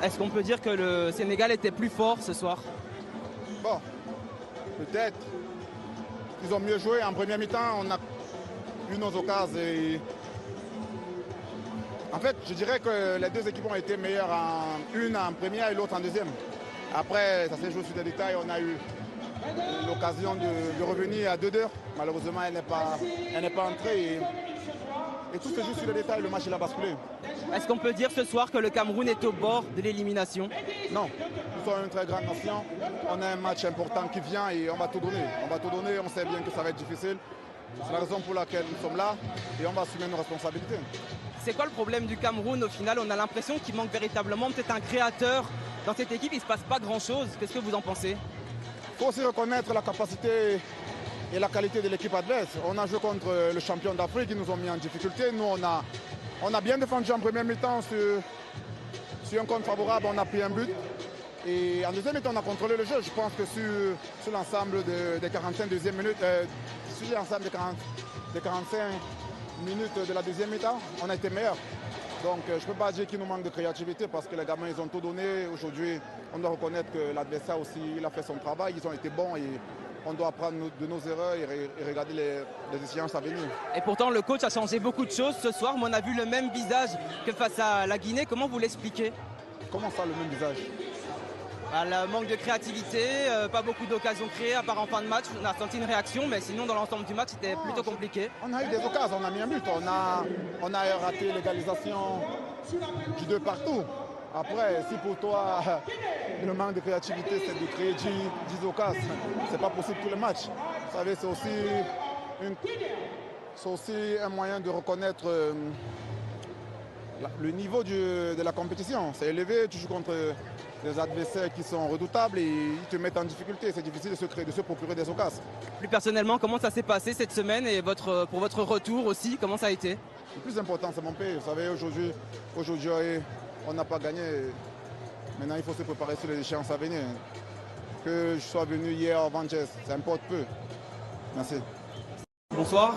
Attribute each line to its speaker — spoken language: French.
Speaker 1: Est-ce qu'on peut dire que le Sénégal était plus fort ce soir?
Speaker 2: Bon, peut-être. Ils ont mieux joué. En première mi-temps, on a eu nos occasions. En fait, je dirais que les deux équipes ont été meilleures, une en première et l'autre en deuxième. Après, ça s'est joué sur des détails. On a eu l'occasion de revenir à 2-2. Malheureusement, elle n'est pas entrée. Et tout se joue sur les détails. Le match, il a basculé.
Speaker 1: Est-ce qu'on peut dire ce soir que le Cameroun est au bord de l'élimination?
Speaker 2: Non, nous sommes une très grande nation. On a un match important qui vient et on va tout donner. On va tout donner, on sait bien que ça va être difficile. C'est la raison pour laquelle nous sommes là et on va assumer nos responsabilités.
Speaker 1: C'est quoi le problème du Cameroun au final? On a l'impression qu'il manque véritablement peut-être un créateur dans cette équipe. Il ne se passe pas grand-chose. Qu'est-ce que vous en pensez?
Speaker 2: Il faut aussi reconnaître la capacité et la qualité de l'équipe adverse. On a joué contre le champion d'Afrique, ils nous ont mis en difficulté. Nous, on a bien défendu en première mi-temps sur un compte favorable, on a pris un but. Et en deuxième mi-temps, on a contrôlé le jeu. Je pense que sur l'ensemble des 45 deuxième minutes, sur l'ensemble des 45 minutes de la deuxième mi-temps, on a été meilleurs. Donc je ne peux pas dire qu'il nous manque de créativité parce que les gamins, ils ont tout donné. Aujourd'hui, on doit reconnaître que l'adversaire aussi, il a fait son travail. Ils ont été bons et on doit apprendre de nos erreurs et regarder les échéances à venir.
Speaker 1: Et pourtant, le coach a changé beaucoup de choses ce soir, mais on a vu le même visage que face à la Guinée. Comment vous l'expliquez?
Speaker 2: Comment ça, le même visage?
Speaker 1: Le manque de créativité, pas beaucoup d'occasions créées, à part en fin de match. On a senti une réaction, mais sinon, dans l'ensemble du match, c'était plutôt compliqué.
Speaker 2: On a eu des occasions, on a mis un but. On a raté l'égalisation du 2 partout. Après, si pour toi, le manque de créativité, c'est de créer 10 occasions, c'est pas possible tous les matchs. Vous savez, c'est aussi un moyen de reconnaître le niveau de la compétition. C'est élevé, tu joues contre des adversaires qui sont redoutables et ils te mettent en difficulté. C'est difficile de se procurer des occasions.
Speaker 1: Plus personnellement, comment ça s'est passé cette semaine et pour votre retour aussi, comment ça a été?
Speaker 2: Le plus important, c'est mon pays. Vous savez, aujourd'hui, on n'a pas gagné. Maintenant, il faut se préparer sur les échéances à venir. Que je sois venu hier avant-hier, ça importe peu. Merci.
Speaker 1: Bonsoir.